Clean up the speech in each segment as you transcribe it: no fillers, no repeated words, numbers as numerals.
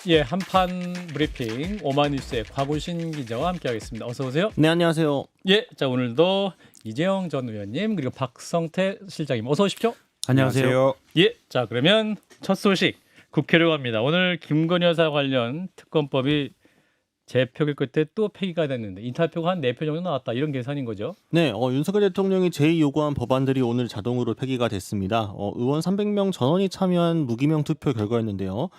예, 한판 브리핑 오마이뉴스의 곽우신 기자와 함께하겠습니다. 어서 오세요. 네, 안녕하세요. 예, 자 오늘도 이재영 전 의원님 그리고 박성태 실장님 어서 오십시오. 안녕하세요. 예, 자 그러면 첫 소식 국회로 갑니다. 오늘 김건희 여사 관련 특검법이 재표결 끝에 또 폐기가 됐는데 인타표가 한 4표 정도 나왔다 이런 계산인 거죠. 네, 윤석열 대통령이 제의 요구한 법안들이 오늘 자동으로 폐기가 됐습니다. 의원 300명 전원이 참여한 무기명 투표 결과였는데요.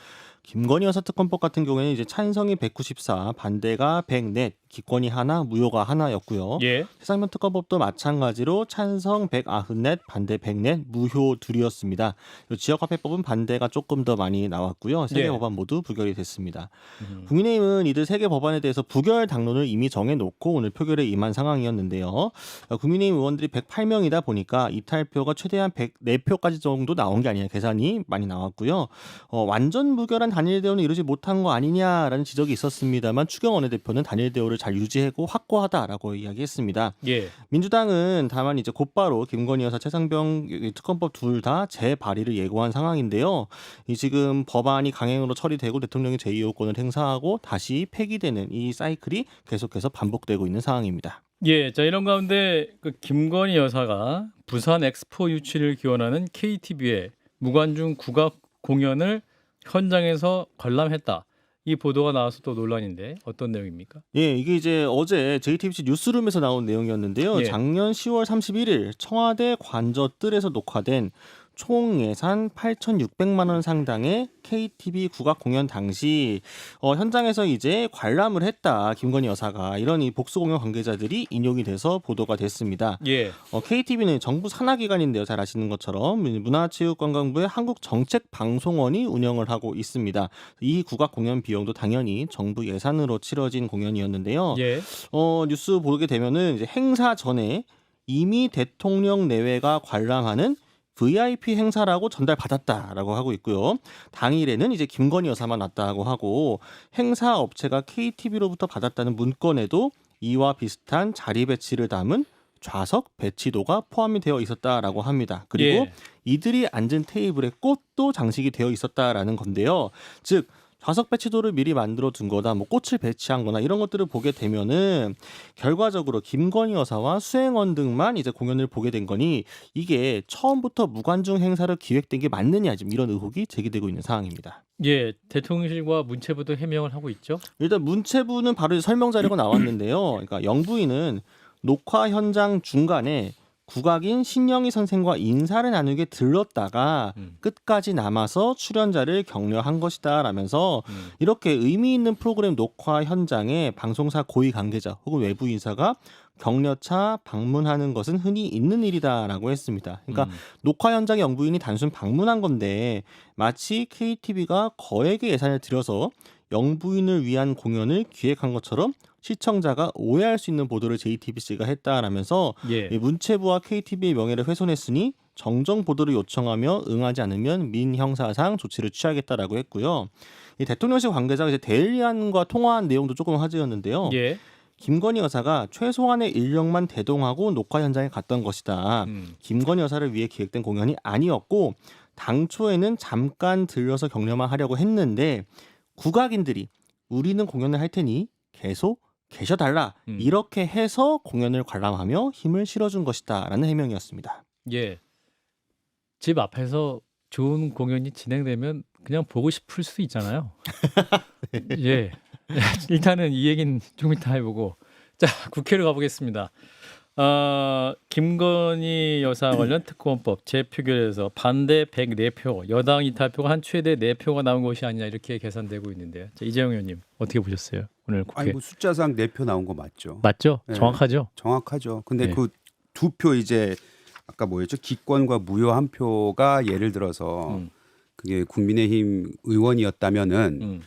김건희 여사 특검법 같은 경우에는 이제 찬성이 194, 반대가 104, 기권이 하나, 무효가 하나였고요. 예, 해상면 특검법도 마찬가지로 찬성 194, 반대 104, 무효 2이었습니다. 지역화폐법은 반대가 조금 더 많이 나왔고요. 세 개 예. 법안 모두 부결이 됐습니다. 국민의힘은 이들 세 개 법안에 대해서 부결 당론을 이미 정해놓고 오늘 표결에 임한 상황이었는데요. 국민의힘 의원들이 108명이다 보니까 이탈표가 최대한 104표까지 정도 나온 게 아니냐 계산이 많이 나왔고요. 완전 부결한 단일 대우는 이루지 못한 거 아니냐라는 지적이 있었습니다만 추경 원내대표는 단일 대우를 잘 유지하고 확고하다라고 이야기했습니다. 예, 민주당은 다만 이제 곧바로 김건희 여사 최상병 특검법 둘 다 재발의를 예고한 상황인데요. 지금 법안이 강행으로 처리되고 대통령이 제2요건을 행사하고 다시 폐기되는 이 사이클이 계속해서 반복되고 있는 상황입니다. 예, 자 이런 가운데 그 김건희 여사가 부산 엑스포 유치를 기원하는 KTV의 무관중 국악 공연을 현장에서 관람했다. 이 보도가 나와서 또 논란인데 어떤 내용입니까? 예, 이게 이제 어제 JTBC 뉴스룸에서 나온 내용이었는데요. 예. 작년 10월 31일 청와대 관저뜰에서 녹화된 총 예산 8,600만 원 상당의 KTV 국악 공연 당시 현장에서 이제 관람을 했다. 김건희 여사가 이런 이 복수 공연 관계자들이 인용이 돼서 보도가 됐습니다. 예, KTV는 정부 산하기관인데요. 잘 아시는 것처럼 문화체육관광부의 한국정책방송원이 운영을 하고 있습니다. 이 국악 공연 비용도 당연히 정부 예산으로 치러진 공연이었는데요. 예, 뉴스 보게 되면은 이제 행사 전에 이미 대통령 내외가 관람하는 VIP 행사라고 전달받았다라고 하고 있고요. 당일에는 이제 김건희 여사만 왔다고 하고 행사 업체가 KTV로부터 받았다는 문건에도 이와 비슷한 자리 배치를 담은 좌석 배치도가 포함이 되어 있었다라고 합니다. 그리고 예. 이들이 앉은 테이블에 꽃도 장식이 되어 있었다라는 건데요. 즉 좌석 배치도를 미리 만들어 둔 거다, 뭐 꽃을 배치한 거나 이런 것들을 보게 되면은 결과적으로 김건희 여사와 수행원 등만 이제 공연을 보게 된 거니 이게 처음부터 무관중 행사를 기획된 게 맞느냐 지금 이런 의혹이 제기되고 있는 상황입니다. 예, 대통령실과 문체부도 해명을 하고 있죠. 일단 문체부는 바로 설명 자료가 나왔는데요. 그러니까 영부인은 녹화 현장 중간에 국악인 신영희 선생과 인사를 나누게 들렀다가 끝까지 남아서 출연자를 격려한 것이다 라면서 이렇게 의미 있는 프로그램 녹화 현장에 방송사 고위 관계자 혹은 외부 인사가 격려차 방문하는 것은 흔히 있는 일이다라고 했습니다. 그러니까 녹화 현장에 영부인이 단순 방문한 건데 마치 KTV가 거액의 예산을 들여서 영부인을 위한 공연을 기획한 것처럼 시청자가 오해할 수 있는 보도를 JTBC가 했다라면서 예, 문체부와 KTV의 명예를 훼손했으니 정정 보도를 요청하며 응하지 않으면 민형사상 조치를 취하겠다라고 했고요. 이 대통령실 관계자가 이제 데일리안과 통화한 내용도 조금 화제였는데요. 예, 김건희 여사가 최소한의 인력만 대동하고 녹화 현장에 갔던 것이다. 김건희 여사를 위해 기획된 공연이 아니었고 당초에는 잠깐 들려서 격려만 하려고 했는데 국악인들이 우리는 공연을 할 테니 계속 계셔달라 이렇게 해서 공연을 관람하며 힘을 실어준 것이다라는 해명이었습니다. 예. 집 앞에서 좋은 공연이 진행되면 그냥 보고 싶을 수 있잖아요. 예. 일단은 이 얘기는 좀 이따 해보고 자 국회로 가보겠습니다. 김건희 여사 관련 특검법 재표결에서 반대 104표, 여당 이탈표가 한 최대 4표가 나온 것이 아니냐 이렇게 계산되고 있는데요. 자, 이재용 의원님 어떻게 보셨어요? 오늘 국회 아니 뭐 숫자상 4표 나온 거 맞죠? 맞죠? 네. 정확하죠? 정확하죠. 근데 네. 그 2표 이제 아까 뭐였죠? 기권과 무효 1표가 예를 들어서 그게 국민의힘 의원이었다면은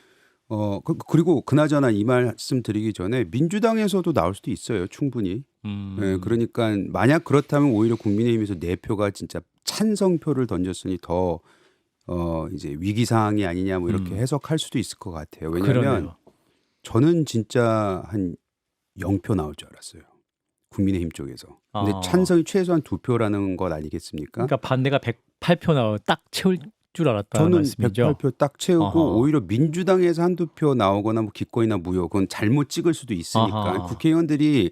그리고 그나저나 이 말씀 드리기 전에 민주당에서도 나올 수도 있어요. 충분히. 네, 그러니까 만약 그렇다면 오히려 국민의힘에서 4표가 진짜 찬성표를 던졌으니 더 이제 위기 상황이 아니냐 뭐 이렇게 해석할 수도 있을 것 같아요. 왜냐하면 그러네요. 저는 진짜 한 0표 나올 줄 알았어요. 국민의힘 쪽에서. 근데 아. 찬성이 최소한 2표라는 것 아니겠습니까? 그러니까 반대가 108표 나와 딱 채울 줄 알았다는 저는 말씀이죠. 108표 딱 채우고 아하. 오히려 민주당에서 한두 표 나오거나 뭐 기권이나 무효 그건 잘못 찍을 수도 있으니까 아하. 국회의원들이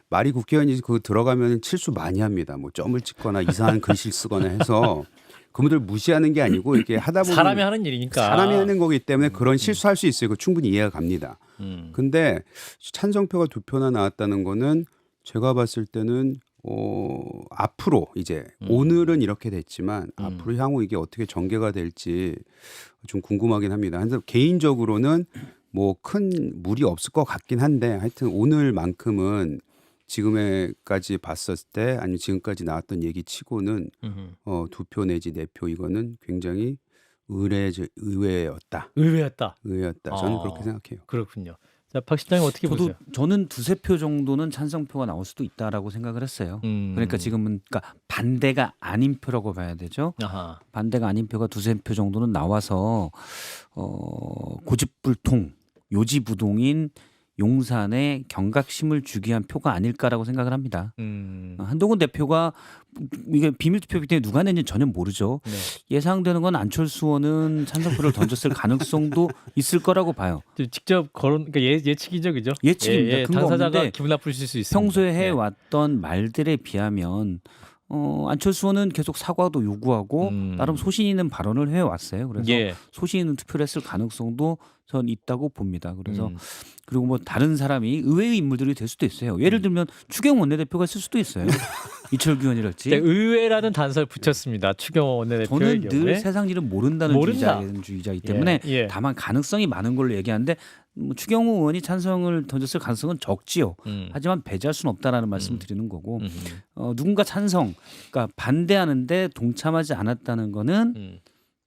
말이 국회의원이 그거 들어가면 실수 많이 합니다. 뭐 점을 찍거나 이상한 글씨를 쓰거나 해서 그분들 무시하는 게 아니고 이렇게 하다 보면 사람이 하는 일이니까. 사람이 하는 거기 때문에 그런 실수할 수 있어요. 그 충분히 이해가 갑니다. 근데 찬성표가 2표나 나왔다는 거는 제가 봤을 때는 앞으로 이제 오늘은 이렇게 됐지만 앞으로 향후 이게 어떻게 전개가 될지 좀 궁금하긴 합니다. 그래서 개인적으로는 뭐 큰 무리 없을 것 같긴 한데 하여튼 오늘만큼은 지금까지 봤었을 때 아니면 지금까지 나왔던 얘기 치고는 2표 내지 4표 이거는 굉장히 의외였다. 의외였다. 저는 그렇게 생각해요. 그렇군요. 자, 박 실장님 어떻게 저도 보세요? 저는 2-3표 정도는 찬성표가 나올 수도 있다라고 생각을 했어요. 그러니까 지금은 그러니까 반대가 아닌 표라고 봐야 되죠. 아하. 반대가 아닌 표가 2-3표 정도는 나와서 고집불통 요지부동인 용산에 경각심을 주기 위한 표가 아닐까라고 생각을 합니다. 한동훈 대표가 이게 비밀투표이기 때문에 누가 냈는지 전혀 모르죠. 네. 예상되는 건 안철수 의원은 찬성표를 던졌을 가능성도 있을 거라고 봐요. 직접 그러니까 예측이죠, 그죠? 예측입니다. 근거 당사자가 없는데 기분 나쁘실 수 있습니다. 평소에 네. 해왔던 말들에 비하면 안철수 의원은 계속 사과도 요구하고 나름 소신 있는 발언을 해왔어요. 그래서 예. 소신 있는 투표를 했을 가능성도 전 있다고 봅니다. 그래서 그리고 뭐 다른 사람이 의외의 인물들이 될 수도 있어요. 예를 들면 추경호 원내대표가 있을 수도 있어요. 이철규 의원이랄지. 네, 의외라는 단서를 붙였습니다. 추경호 원내대표의 저는 경우에. 늘 세상 일은 모른다는 모른다. 주의자이기 때문에 예, 예. 다만 가능성이 많은 걸로 얘기하는데 뭐 추경호 의원이 찬성을 던졌을 가능성은 적지요. 하지만 배제할 수는 없다라는 말씀을 드리는 거고 누군가 찬성, 그러니까 반대하는데 동참하지 않았다는 거는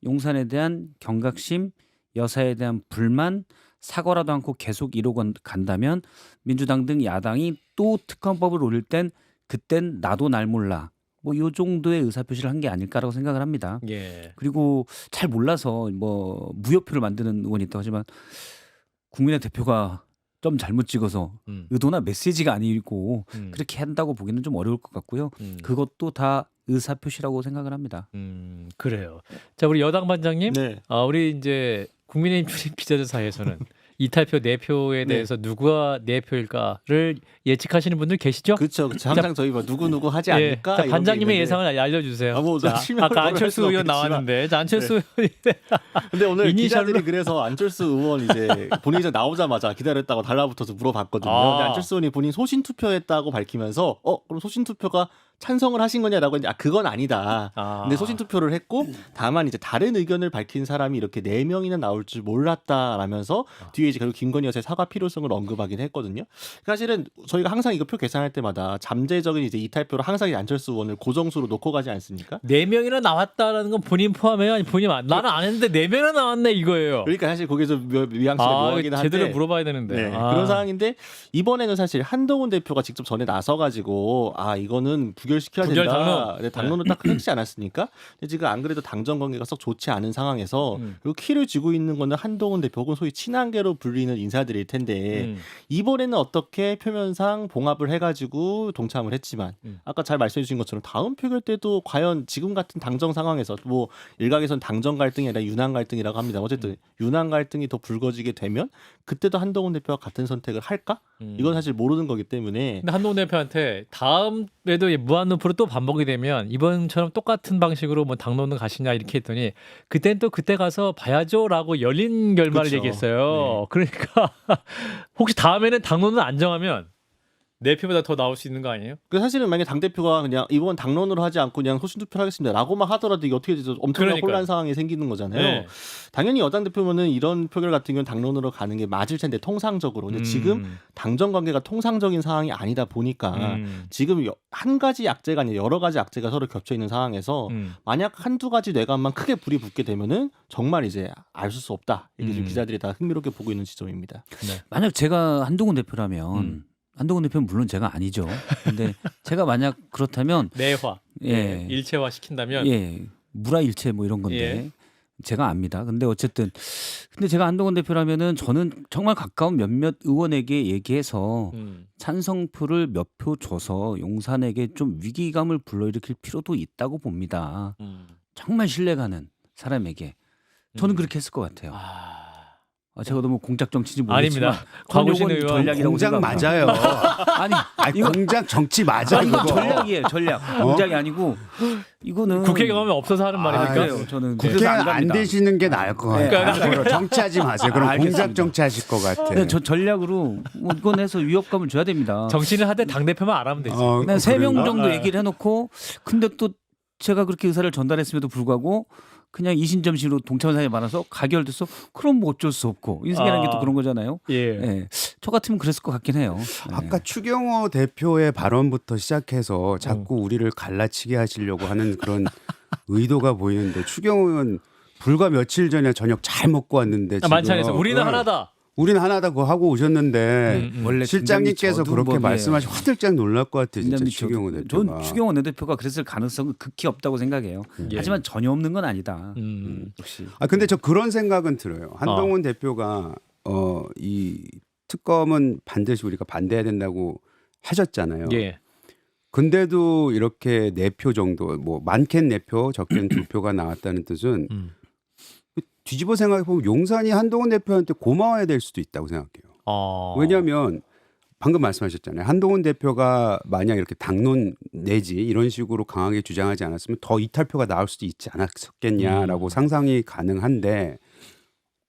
용산에 대한 경각심, 여사에 대한 불만, 사과라도 않고 계속 이러고 간다면 민주당 등 야당이 또 특검법을 올릴 땐 그땐 나도 날 몰라. 뭐 요 정도의 의사표시를 한 게 아닐까라고 생각을 합니다. 예. 그리고 잘 몰라서 뭐 무효표를 만드는 의원이 있다고 하지만 국민의 대표가 좀 잘못 찍어서 의도나 메시지가 아니고 그렇게 한다고 보기는 좀 어려울 것 같고요. 그것도 다 의사표시라고 생각을 합니다. 그래요. 자, 우리 여당 반장님. 네. 우리 이제 국민의힘 출입 기자들 사이에서는 이탈표 4표에 대해서 누가 4표일까를 예측하시는 분들 계시죠? 그렇죠. 항상 저희 뭐 누구 하지 않을까? 자, 이런 게 반장님의 있는데. 예상을 알려주세요. 뭐 자, 실명을 아까 할 안철수 수는 의원 없겠지만. 나왔는데, 자, 안철수 의원이 근데 오늘 이니셜로? 기자들이 그래서 안철수 의원 이제 본인이 이제 나오자마자 기다렸다고 달라붙어서 물어봤거든요. 근데 안철수 의원이 본인 소신 투표했다고 밝히면서 그럼 소신 투표가 찬성을 하신 거냐라고 했는데 그건 아니다. 근데 소신 투표를 했고 다만 이제 다른 의견을 밝힌 사람이 이렇게 4명이나 나올 줄 몰랐다라면서 뒤에 이제 결국 김건희 여사의 사과 필요성을 언급하긴 했거든요. 사실은 저희가 항상 이거 표 계산할 때마다 잠재적인 이제 이탈표로 항상 이 안철수 의원을 고정수로 놓고 가지 않습니까? 4명이나 나왔다라는 건 본인 포함해요? 아니 본인 나는 안 했는데 4명이나 나왔네 이거예요. 그러니까 사실 거기서 뉘앙스가 묘하긴 한데 제대로 물어봐야 되는데. 네, 그런 상황인데 이번에는 사실 한동훈 대표가 직접 전에 나서가지고 이거는 부결시켜야 부결 된다. 당론. 네, 당론을 딱 했지 않았습니까? 근데 지금 안 그래도 당정 관계가 썩 좋지 않은 상황에서 그리고 키를 쥐고 있는 거는 한동훈 대표 혹은 소위 친한계로 불리는 인사들일 텐데 이번에는 어떻게 표면상 봉합을 해가지고 동참을 했지만 아까 잘 말씀해 주신 것처럼 다음 표결 때도 과연 지금 같은 당정 상황에서 뭐 일각에서는 당정 갈등이 아니라 윤한 갈등이라고 합니다. 어쨌든 윤한 갈등이 더 불거지게 되면 그때도 한동훈 대표와 같은 선택을 할까? 이건 사실 모르는 거기 때문에 근데 한동훈 대표한테 다음에도 무한루프로 또 반복이 되면 이번처럼 똑같은 방식으로 뭐 당론은 가시냐 이렇게 했더니 그땐 또 그때 가서 봐야죠라고 열린 결말을 그렇죠. 얘기했어요. 그러니까 혹시 다음에는 당론을 안 정하면 4표보다 더 나올 수 있는 거 아니에요? 그 사실은 만약에 당대표가 그냥 이번 당론으로 하지 않고 그냥 소신투표를 하겠습니다 라고만 하더라도 이게 어떻게 되죠? 엄청난 그러니까요. 혼란 상황이 생기는 거잖아요. 네. 당연히 여당 대표면은 이런 표결 같은 경우는 당론으로 가는 게 맞을 텐데 통상적으로. 근데 지금 당정 관계가 통상적인 상황이 아니다 보니까 지금 한 가지 약재가 아니라 여러 가지 약재가 서로 겹쳐 있는 상황에서 만약 한두 가지 뇌관만 크게 불이 붙게 되면은 정말 이제 알 수 없다. 이게 지금 기자들이 다 흥미롭게 보고 있는 지점입니다. 네. 만약 제가 한동훈 대표라면 한동훈 대표는 물론 제가 아니죠. 근데 제가 만약 그렇다면 내화, 예. 일체화 시킨다면 무라일체 뭐 이런 건데 제가 압니다. 근데 어쨌든 근데 제가 한동훈 대표라면은 저는 정말 가까운 몇몇 의원에게 얘기해서 찬성표를 몇 표 줘서 용산에게 좀 위기감을 불러일으킬 필요도 있다고 봅니다. 정말 신뢰가는 사람에게 저는 그렇게 했을 것 같아요. 제가 너무 공작 정치인지 아닙니다. 모르겠지만 곽우신 저는 의원 전략이라고 공작 생각합니다. 맞아요. 아니 이거 공작 정치 맞아 이거 그거. 전략이에요. 전략. 공작이 아니고 이거는 국회 경험이 없어서 하는 말입니까? 그래요. 저는 국회 그래서 안 갑니다. 되시는 게 나을 것 네. 같아요. 정치하지 마세요. 그럼 알겠습니다. 공작 정치하실 것 같아. 네, 저 전략으로 뭐 이건 해서 위협감을 줘야 됩니다. 정치를 하되 당 대표만 안 하면 되지. 그냥 3명 그런가? 정도 얘기를 해놓고 근데 또 제가 그렇게 의사를 전달했음에도 불구하고 그냥 이신점시로 동참한 사람이 많아서 가결돼서 그럼 뭐 어쩔 수 없고 인생이라는 게 또 그런 거잖아요. 예. 네. 저 같으면 그랬을 것 같긴 해요. 네. 아까 추경호 대표의 발언부터 시작해서 자꾸 우리를 갈라치게 하시려고 하는 그런 의도가 보이는데 추경호 의원 불과 며칠 전에 저녁 잘 먹고 왔는데 지금 만찬에서 우리는 네. 하나다. 우리는 하나다 그거 하고 오셨는데 원래 실장님께서 굉장히 그렇게 저도 말씀하시면 화들짝 놀랄 것 같아요. 진짜 굉장히 추경호 전 대표가. 추경호 원내대표가 그랬을 가능성은 극히 없다고 생각해요. 예. 하지만 전혀 없는 건 아니다. 음. 역시. 근데 저 그런 생각은 들어요. 한동훈 대표가 이 특검은 반드시 우리가 반대해야 된다고 하셨잖아요. 예. 근데도 이렇게 4표 정도 뭐 많게는 4표 적게는 2표가 나왔다는 뜻은 뒤집어 생각해 보면 용산이 한동훈 대표한테 고마워야 될 수도 있다고 생각해요. 왜냐하면 방금 말씀하셨잖아요. 한동훈 대표가 만약 이렇게 당론 내지 이런 식으로 강하게 주장하지 않았으면 더 이탈표가 나올 수도 있지 않았겠냐라고 상상이 가능한데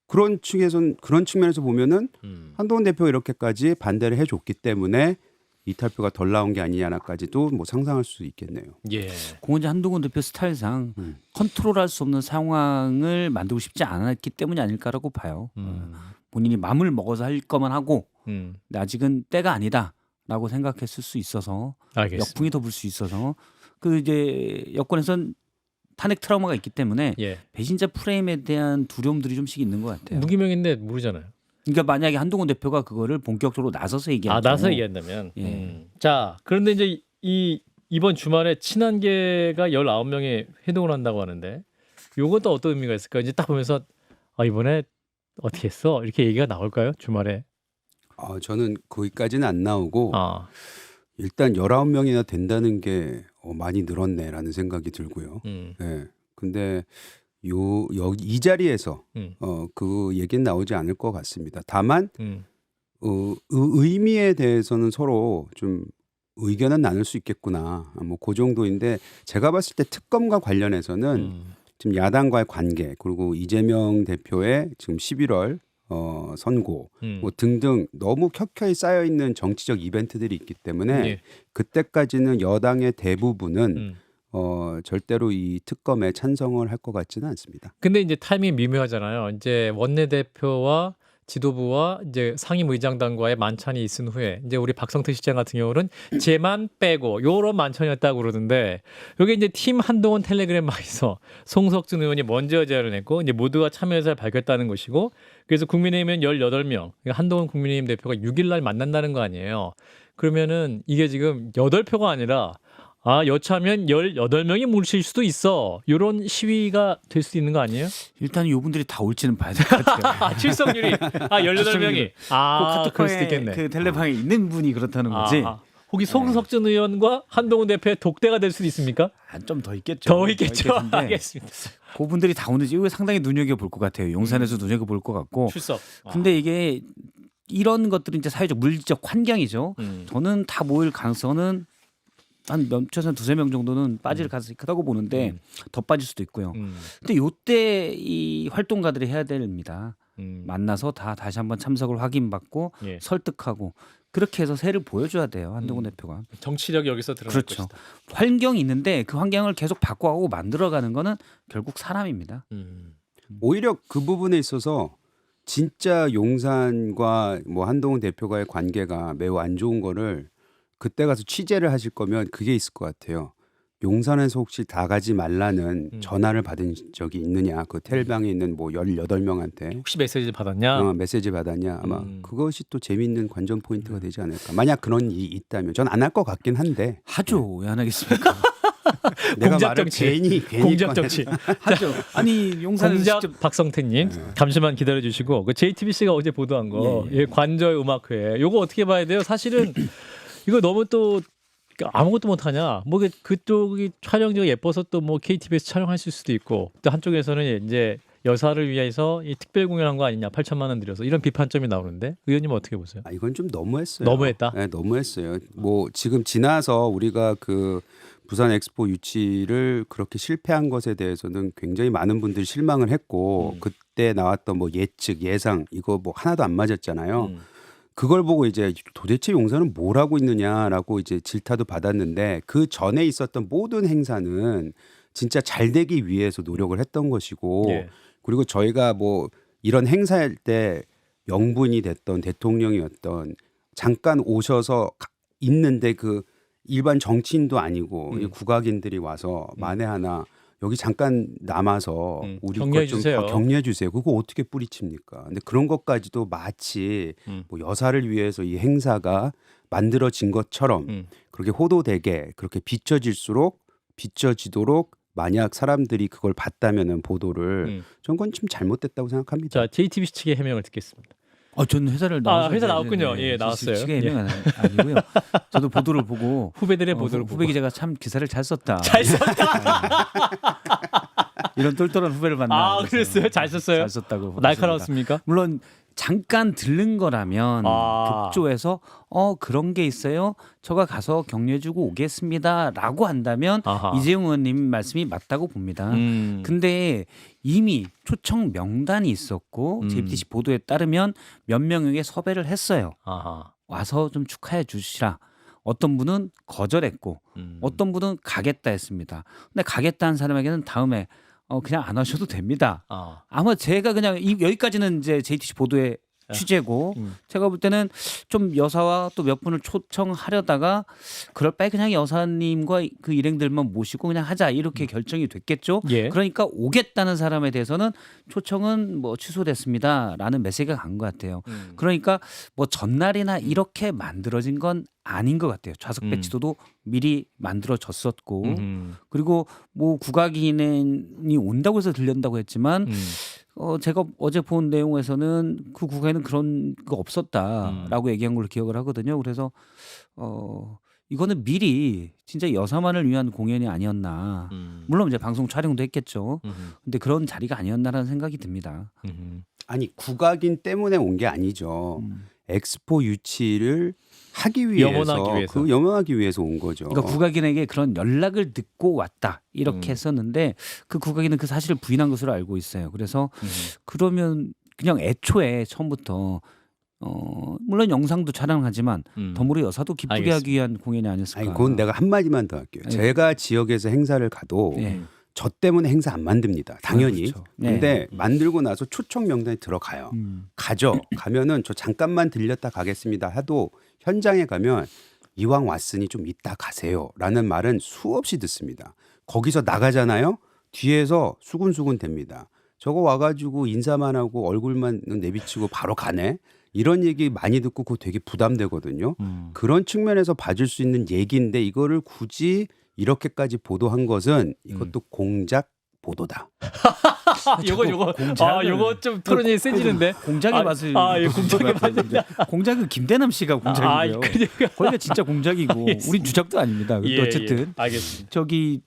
그런 측면에서 보면은 한동훈 대표가 이렇게까지 반대를 해줬기 때문에 이탈표가 덜 나온 게 아니냐까지도 뭐 상상할 수 있겠네요. 예. 공원지 한동훈 대표 스타일상 컨트롤할 수 없는 상황을 만들고 싶지 않았기 때문이 아닐까라고 봐요. 본인이 마음을 먹어서 할 거만 하고 근데 아직은 때가 아니다라고 생각했을 수 있어서 알겠습니다. 역풍이 더 불 수 있어서 그 이제 여권에선 탄핵 트라우마가 있기 때문에 예. 배신자 프레임에 대한 두려움들이 좀씩 있는 것 같아요. 무기명인데 모르잖아요. 그러니까 만약에 한동훈 대표가 그거를 본격적으로 나서서 얘기하면 나서 얘기한다면. 예. 자, 그런데 이제 이번 주말에 친한계가 19명이 회동을 한다고 하는데 요것도 어떤 의미가 있을까요? 이제 딱 보면서 이번에 어떻게 했어? 이렇게 얘기가 나올까요? 주말에. 저는 거기까지는 안 나오고 일단 19명이나 된다는 게 많이 늘었네라는 생각이 들고요. 네. 근데 이 자리에서 그 얘기는 나오지 않을 것 같습니다. 다만 의미에 대해서는 서로 좀 의견은 나눌 수 있겠구나. 뭐 그 정도인데 제가 봤을 때 특검과 관련해서는 지금 야당과의 관계 그리고 이재명 대표의 지금 11월 선고 뭐 등등 너무 켜켜이 쌓여 있는 정치적 이벤트들이 있기 때문에 예. 그때까지는 여당의 대부분은 절대로 이 특검에 찬성을 할 것 같지는 않습니다. 근데 이제 타이밍이 미묘하잖아요. 이제 원내대표와 지도부와 이제 상임의장단과의 만찬이 있은 후에 이제 우리 박성태 시장 같은 경우는 쟤만 빼고 요런 만찬이었다고 그러던데 여기 이제 팀 한동훈 텔레그램방에서 송석준 의원이 먼저 제안을 했고 이제 모두가 참여 의사를 밝혔다는 것이고 그래서 국민의힘은 18명 한동훈 국민의힘 대표가 6일 날 만난다는 거 아니에요. 그러면은 이게 지금 8표가 아니라 여차하면 18명이 뭉칠 수도 있어. 이런 시위가 될 수도 있는 거 아니에요? 일단 이분들이 다 올지는 봐야 될 것 같아요. 출석률이 18명이. 그럴 수도 있겠네. 그 텔레방에 있는 분이 그렇다는 거지. 혹시 송석준 의원과 한동훈 대표의 독대가 될 수도 있습니까? 좀 더 있겠죠. 더 있겠죠. 있겠는데 알겠습니다. 그분들이 다 오는지 이거 상당히 눈여겨 볼 것 같아요. 용산에서 눈여겨 볼 것 같고. 출석. 근데 이게 이런 것들은 이제 사회적 물리적 환경이죠. 저는 다 모일 가능성은 한 최소한 2-3명 정도는 빠질 가능성이 크다고 보는데 더 빠질 수도 있고요. 근데 요때 이 활동가들이 해야 됩니다. 만나서 다시 한번 참석을 확인받고 예. 설득하고 그렇게 해서 새를 보여줘야 돼요. 한동훈 대표가. 정치력이 여기서 드러날 그렇죠. 것이다. 환경이 있는데 그 환경을 계속 바꿔가고 만들어가는 거는 결국 사람입니다. 오히려 그 부분에 있어서 진짜 용산과 뭐 한동훈 대표와의 관계가 매우 안 좋은 거를 그때 가서 취재를 하실 거면 그게 있을 것 같아요. 용산에서 혹시 다 가지 말라는 전화를 받은 적이 있느냐. 그 텔방에 있는 뭐 18명한테 혹시 메시지 받았냐? 메시지 받았냐. 아마 그것이 또 재미있는 관전 포인트가 되지 않을까. 만약 그런 일이 있다면 전 안 할 것 같긴 한데. 하죠. 왜 안 하겠습니까? 내가 공작 말을 정치. 괜히 공작 정치. 하죠. 아니 용산에서 공작 직접 박성태님 잠시만 기다려 주시고 그 JTBC가 어제 보도한 거 예. 관저의 음악회 요거 어떻게 봐야 돼요? 사실은 이거 너무 또 아무것도 못 하냐? 뭐 그쪽이 촬영지가 예뻐서 또 뭐 KTBS 촬영하실 수도 있고 또 한쪽에서는 이제 여사를 위해서 이 특별 공연한 거 아니냐 8천만 원 들여서 이런 비판점이 나오는데 의원님 어떻게 보세요? 이건 좀 너무했어요. 너무했다? 네, 너무했어요. 뭐 지금 지나서 우리가 그 부산 엑스포 유치를 그렇게 실패한 것에 대해서는 굉장히 많은 분들이 실망을 했고 그때 나왔던 뭐 예측, 예상 이거 뭐 하나도 안 맞았잖아요. 그걸 보고 이제 도대체 용산은 뭘 하고 있느냐라고 이제 질타도 받았는데 그 전에 있었던 모든 행사는 진짜 잘 되기 위해서 노력을 했던 것이고 예. 그리고 저희가 뭐 이런 행사할 때 영분이 됐던 대통령이었던 잠깐 오셔서 있는데 그 일반 정치인도 아니고 국악인들이 와서 만에 하나 여기 잠깐 남아서 우리 격려해 것 좀 주세요. 격려해 주세요. 그거 어떻게 뿌리칩니까? 근데 그런 것까지도 마치 뭐 여사를 위해서 이 행사가 만들어진 것처럼 그렇게 호도되게 그렇게 비춰지도록 만약 사람들이 그걸 봤다면은 보도를 전 그건 좀 잘못됐다고 생각합니다. 자, JTBC 측의 해명을 듣겠습니다. 저는 회사를 나와서 회사 나왔군요. 예, 나왔어요. 측의 해명은 아니고요. 저도 보도를 보고 후배들의 보도를 후배 기자가 참 기사를 잘 썼다. 잘 썼다. 이런 똘똘한 후배를 만나. 그랬어요? 잘 썼어요? 잘 썼다고. 날카로웠습니까? 물론 잠깐 들른 거라면 급조해서 그런 게 있어요. 저가 가서 격려해주고 오겠습니다라고 한다면 아하. 이재용 의원님 말씀이 맞다고 봅니다. 근데 이미 초청 명단이 있었고 JTBC 보도에 따르면 몇 명에게 섭외를 했어요. 아하. 와서 좀 축하해 주시라. 어떤 분은 거절했고 어떤 분은 가겠다 했습니다. 근데 가겠다 한 사람에게는 다음에 그냥 안 하셔도 됩니다. 아마 제가 그냥 여기까지는 이제 JTBC 보도의 취재고 제가 볼 때는 좀 여사와 또 몇 분을 초청하려다가 그럴 바에 그냥 여사님과 그 일행들만 모시고 그냥 하자 이렇게 결정이 됐겠죠. 예. 그러니까 오겠다는 사람에 대해서는 초청은 뭐 취소됐습니다라는 메시지가 간 것 같아요. 그러니까 뭐 전날이나 이렇게 만들어진 건 아닌 것 같아요. 좌석 배치도도 미리 만들어졌었고 그리고 뭐 국악인이 온다고 해서 들렸다고 했지만 제가 어제 본 내용에서는 그 국악에는 그런 거 없었다라고 얘기한 걸로 기억을 하거든요. 그래서 이거는 미리 진짜 여사만을 위한 공연이 아니었나. 물론 이제 방송 촬영도 했겠죠. 근데 그런 자리가 아니었나라는 생각이 듭니다. 아니 국악인 때문에 온 게 아니죠. 엑스포 유치를 하기 위해서 영원하기 위해서 온 거죠. 그러니까 국악인에게 그런 연락을 듣고 왔다 이렇게 했었는데 그 국악인은 그 사실을 부인한 것으로 알고 있어요. 그래서 그러면 그냥 애초에 처음부터 물론 영상도 촬영하지만 덤으로 여사도 기쁘게 알겠습니다. 하기 위한 공연이 아니었을까. 아니 그건 내가 한 마디만 더 할게요. 네. 제가 지역에서 행사를 가도 네. 저 때문에 행사 안 만듭니다. 당연히. 그렇죠. 네. 근데 만들고 나서 초청 명단에 들어가요. 가죠. 가면은 저 잠깐만 들렸다 가겠습니다. 하도 현장에 가면 이왕 왔으니 좀 이따 가세요라는 말은 수없이 듣습니다. 거기서 나가잖아요. 뒤에서 수군수군 됩니다. 저거 와가지고 인사만 하고 얼굴만 내비치고 바로 가네. 이런 얘기 많이 듣고 그거 되게 부담되거든요. 그런 측면에서 봐줄 수 있는 얘기인데 이거를 굳이 이렇게까지 보도한 것은 이것도 공작 보도다. 요거 좀 토론이 세지는데. 공작의 맛을. 예, 공작의 맛을. 공작은 김대남 씨가 공작이고요. 거기가 진짜 공작이고 우린 주작도 아닙니다. 예, 또 어쨌든 알겠습니다. 저기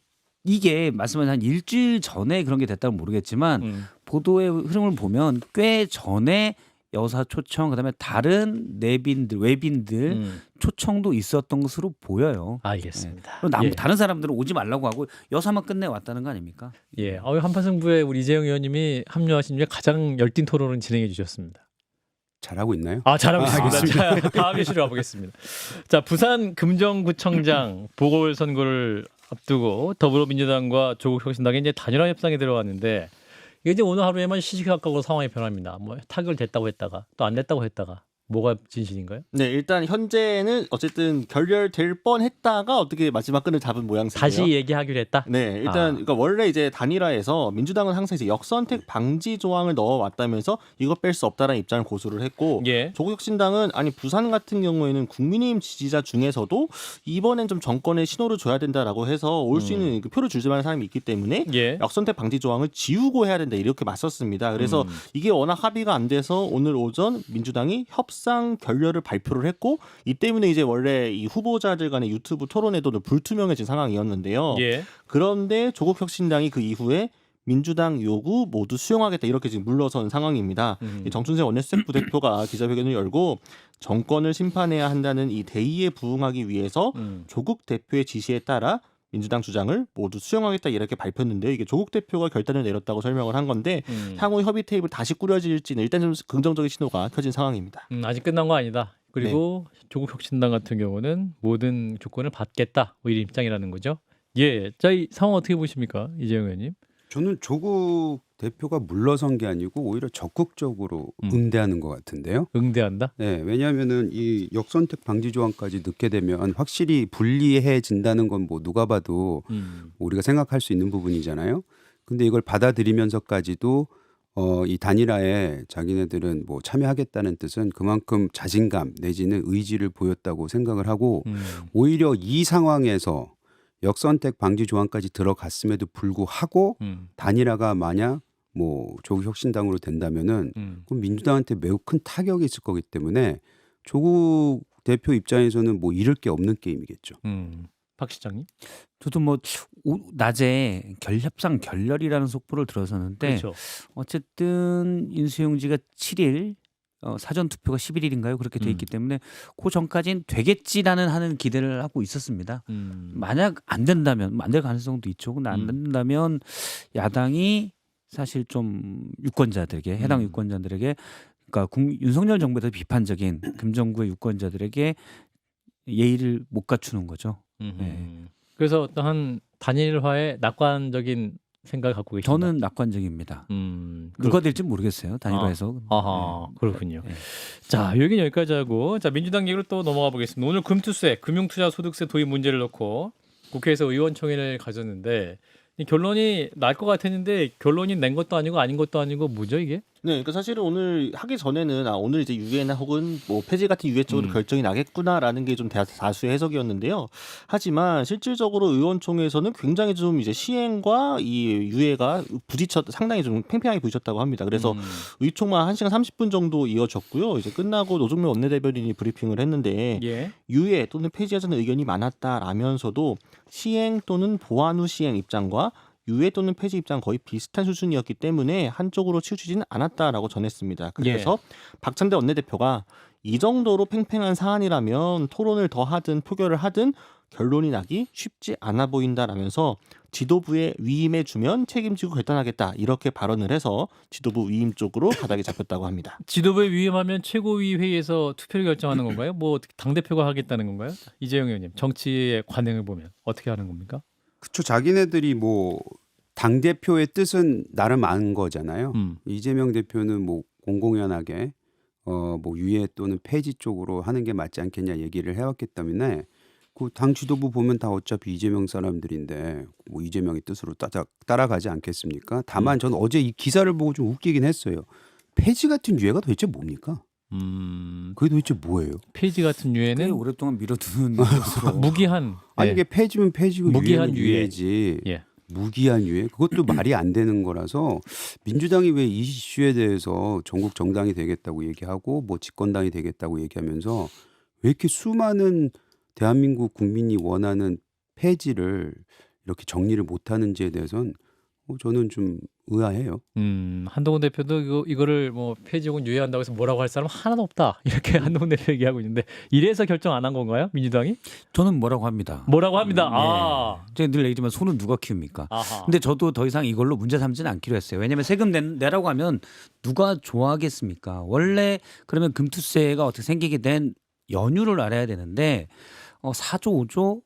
이게 말씀하신 한 일주일 전에 그런 게 됐다면 모르겠지만 보도의 흐름을 보면 꽤 전에 여사 초청 그다음에 다른 외빈들 초청도 있었던 것으로 보여요. 알겠습니다. 네. 예. 다른 사람들은 오지 말라고 하고 여사만 끝내 왔다는 거 아닙니까? 예, 한판승부에 우리 이재용 의원님이 합류하신 중에 가장 열띤 토론을 진행해 주셨습니다. 잘하고 있나요? 잘하고 있습니다. 자, 다음 이슈로 가보겠습니다. 자, 부산 금정구청장 보궐선거를 앞두고 더불어민주당과 조국혁신당이 이제 단일화 협상에 들어갔는데 이게 이제 오늘 하루에만 시시각각으로 상황이 변합니다. 뭐 타결됐다고 했다가 또 안 됐다고 했다가 뭐가 진실인가요? 네, 일단 현재는 어쨌든 결렬될 뻔했다가 어떻게 마지막 끈을 잡은 모양새예요. 다시 얘기하기로 했다. 네, 일단 그러니까 원래 이제 단일화에서 민주당은 항상 이제 역선택 방지 조항을 넣어왔다면서 이거 뺄 수 없다라는 입장을 고수를 했고, 예. 조국혁신당은 아니 부산 같은 경우에는 국민의힘 지지자 중에서도 이번엔 좀 정권에 신호를 줘야 된다라고 해서 올 수 있는 표를 줄지 말는 사람이 있기 때문에 예. 역선택 방지 조항을 지우고 해야 된다 이렇게 맞섰습니다. 그래서 이게 워낙 합의가 안 돼서 오늘 오전 민주당이 협상 협상 결렬을 발표를 했고 이 때문에 이제 원래 이 후보자들 간의 유튜브 토론에도 불투명해진 상황이었는데요. 예. 그런데 조국 혁신당이 그 이후에 민주당 요구 모두 수용하겠다 이렇게 지금 물러선 상황입니다. 이 정춘세 원내수석 부대표가 기자회견을 열고 정권을 심판해야 한다는 이 대의에 부응하기 위해서 조국 대표의 지시에 따라 민주당 주장을 모두 수용하겠다 이렇게 발표했는데요. 이게 조국 대표가 결단을 내렸다고 설명을 한 건데 향후 협의 테이블 다시 꾸려질지는 일단 좀 긍정적인 신호가 켜진 상황입니다. 아직 끝난 거 아니다. 그리고 조국 혁신당 같은 경우는 모든 조건을 받겠다. 뭐 이런 입장이라는 거죠. 예. 자, 이 상황 어떻게 보십니까? 이재용 의원님. 저는 조국 대표가 물러선 게 아니고 오히려 적극적으로 응대하는 것 같은데요. 응대한다? 네, 왜냐하면은 이 역선택 방지 조항까지 넣게 되면 확실히 불리해진다는 건 뭐 누가 봐도 우리가 생각할 수 있는 부분이잖아요. 근데 이걸 받아들이면서까지도 이 단일화에 자기네들은 뭐 참여하겠다는 뜻은 그만큼 자신감 내지는 의지를 보였다고 생각을 하고 오히려 이 상황에서 역선택 방지 조항까지 들어갔음에도 불구하고 단일화가 만약 뭐 조국 혁신당으로 된다면은 그럼 민주당한테 매우 큰 타격이 있을 거기 때문에 조국 대표 입장에서는 뭐 잃을 게 없는 게임이겠죠. 박 시장님. 저도 뭐 낮에 협상 결렬이라는 속보를 들었었는데 그렇죠. 어쨌든 인수용지가 7일 사전 투표가 11일인가요? 그렇게 돼 있기 때문에 그 전까지는 되겠지라는 하는 기대를 하고 있었습니다. 만약 안 된다면 안 될 가능성도 있죠. 근데 안 된다면 야당이 사실 좀 유권자들에게 해당 유권자들에게 그러니까 윤석열 정부에 대해 비판적인 금정구의 유권자들에게 예의를 못 갖추는 거죠. 네. 그래서 어떠한 단일화에 낙관적인 생각을 갖고 계신다. 저는 낙관적입니다. 누가 될지 모르겠어요. 단일화에서. 아하, 그렇군요. 네. 자, 여기는 여기까지 하고 자 민주당 얘기를 또 넘어가 보겠습니다. 오늘 금투세, 금융투자소득세 도입 문제를 놓고 국회에서 의원총회를 가졌는데 이 결론이 날 것 같았는데 결론이 낸 것도 아니고 아닌 것도 아니고 뭐죠 이게? 네, 그러니까 사실은 오늘 하기 전에는 오늘 이제 유예나 혹은 뭐 폐지 같은 유예 쪽으로 결정이 나겠구나라는 게 좀 다수의 해석이었는데요. 하지만 실질적으로 의원총회에서는 굉장히 좀 이제 시행과 이 유예가 상당히 좀 팽팽하게 부딪혔다고 합니다. 그래서 의총만 1시간 30분 정도 이어졌고요. 이제 끝나고 노정면 원내대변인이 브리핑을 했는데 예. 유예 또는 폐지하자는 의견이 많았다라면서도 시행 또는 보완 후 시행 입장과 유예 또는 폐지 입장 거의 비슷한 수준이었기 때문에 한쪽으로 치우치지는 않았다라고 전했습니다. 그래서 박찬대 원내대표가 이 정도로 팽팽한 사안이라면 토론을 더 하든 표결을 하든 결론이 나기 쉽지 않아 보인다라면서 지도부에 위임해 주면 책임지고 결단하겠다 이렇게 발언을 해서 지도부 위임 쪽으로 가닥이 잡혔다고 합니다. 지도부에 위임하면 최고위 회의에서 투표를 결정하는 건가요? 뭐 당 대표가 하겠다는 건가요? 이재용 의원님 정치의 관행을 보면 어떻게 하는 겁니까? 그쵸. 자기네들이 뭐 당대표의 뜻은 나름 안 거잖아요. 이재명 대표는 뭐 공공연하게 뭐 유예 또는 폐지 쪽으로 하는 게 맞지 않겠냐 얘기를 해왔기 때문에 그 당 지도부 보면 다 어차피 이재명 사람들인데 뭐 이재명의 뜻으로 따라가지 않겠습니까? 다만 저는 어제 이 기사를 보고 좀 웃기긴 했어요. 폐지 같은 유예가 도대체 뭡니까? 그게 도대체 뭐예요? 폐지 같은 꽤 유예는 오랫동안 미뤄두는 것으로. 무기한 아니 예. 이게 폐지면 폐지고 무기한 유예는 유예. 유예지. 예. 무기한 유예 그것도 말이 안 되는 거라서 민주당이 왜 이 이슈에 대해서 전국 정당이 되겠다고 얘기하고 뭐 집권당이 되겠다고 얘기하면서 왜 이렇게 수많은 대한민국 국민이 원하는 폐지를 이렇게 정리를 못하는지에 대해서는 저는 좀 의아해요. 한동훈 대표도 이거를 뭐 폐지 혹은 유예한다고 해서 뭐라고 할 사람 하나도 없다 이렇게 한동훈 대표 얘기하고 있는데 이래서 결정 안 한 건가요 민주당이? 저는 뭐라고 합니다. 뭐라고 합니다. 제가 늘 얘기지만 소는 누가 키웁니까? 아하. 근데 저도 더 이상 이걸로 문제 삼지는 않기로 했어요. 왜냐하면 세금 내라고 하면 누가 좋아하겠습니까? 원래 그러면 금투세가 어떻게 생기게 된 연유를 알아야 되는데 4조 5조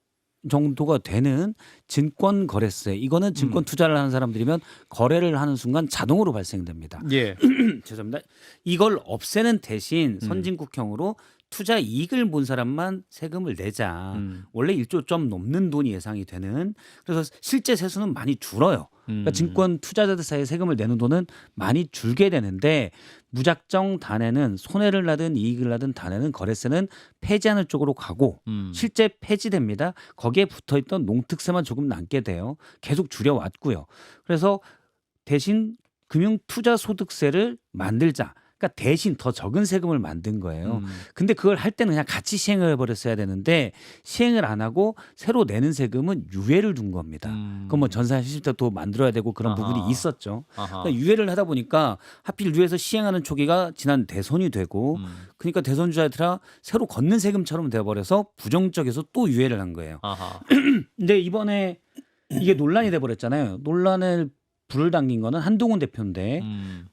정도가 되는 증권 거래세 이거는 증권 투자를 하는 사람들이면 거래를 하는 순간 자동으로 발생됩니다. 예. 죄송합니다. 이걸 없애는 대신 선진국형으로 투자 이익을 본 사람만 세금을 내자. 원래 1조 좀 넘는 돈이 예상이 되는. 그래서 실제 세수는 많이 줄어요. 그러니까 증권 투자자들 사이에 세금을 내는 돈은 많이 줄게 되는데 무작정 단에는 손해를 나든 이익을 나든 단에는 거래세는 폐지하는 쪽으로 가고 실제 폐지됩니다. 거기에 붙어있던 농특세만 조금 남게 돼요. 계속 줄여왔고요. 그래서 대신 금융투자소득세를 만들자. 그러니까 대신 더 적은 세금을 만든 거예요. 근데 그걸 할 때는 그냥 같이 시행을 해버렸어야 되는데 시행을 안 하고 새로 내는 세금은 유예를 둔 겁니다. 그건 뭐 전산 시스템도 만들어야 되고 그런 아하. 부분이 있었죠. 아하. 그러니까 유예를 하다 보니까 하필 유예에서 시행하는 초기가 지난 대선이 되고 그러니까 대선 주자들아 새로 걷는 세금처럼 되어버려서 부정적에서 또 유예를 한 거예요. 아하. 근데 이번에 이게 논란이 돼버렸잖아요. 논란을 불을 당긴 거는 한동훈 대표인데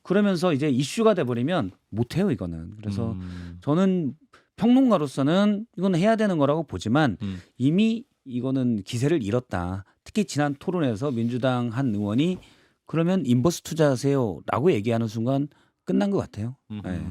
그러면서 이제 이슈가 돼버리면 못해요 이거는. 그래서 저는 평론가로서는 이건 해야 되는 거라고 보지만 이미 이거는 기세를 잃었다. 특히 지난 토론에서 민주당 한 의원이 그러면 인버스 투자하세요라고 얘기하는 순간 끝난 것 같아요. 네.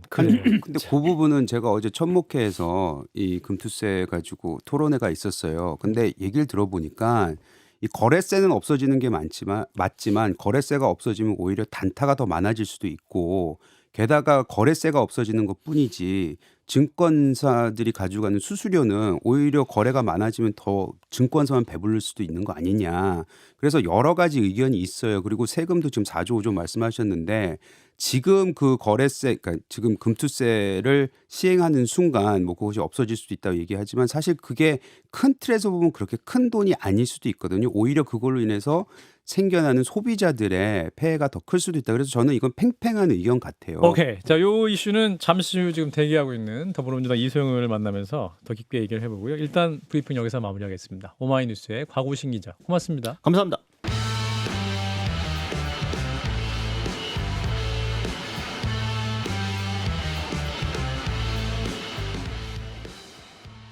그래요. 근데 그 부분은 제가 어제 천목회에서 이 금투세 가지고 토론회가 있었어요. 근데 얘기를 들어보니까 이 거래세는 없어지는 게 맞지만 거래세가 없어지면 오히려 단타가 더 많아질 수도 있고 게다가 거래세가 없어지는 것뿐이지 증권사들이 가져가는 수수료는 오히려 거래가 많아지면 더 증권사만 배부를 수도 있는 거 아니냐. 그래서 여러 가지 의견이 있어요. 그리고 세금도 지금 4조 5조 말씀하셨는데 지금 그 거래세, 그러니까 지금 금투세를 시행하는 순간 뭐 그것이 없어질 수도 있다고 얘기하지만 사실 그게 큰 틀에서 보면 그렇게 큰 돈이 아닐 수도 있거든요. 오히려 그걸로 인해서 생겨나는 소비자들의 폐해가 더 클 수도 있다. 그래서 저는 이건 팽팽한 의견 같아요. 오케이. 자, 요 이슈는 잠시 후 지금 대기하고 있는 더불어민주당 이소영 의원을 만나면서 더 깊게 얘기를 해보고요. 일단 브리핑 여기서 마무리하겠습니다. 오마이뉴스의 곽우신 기자, 고맙습니다. 감사합니다.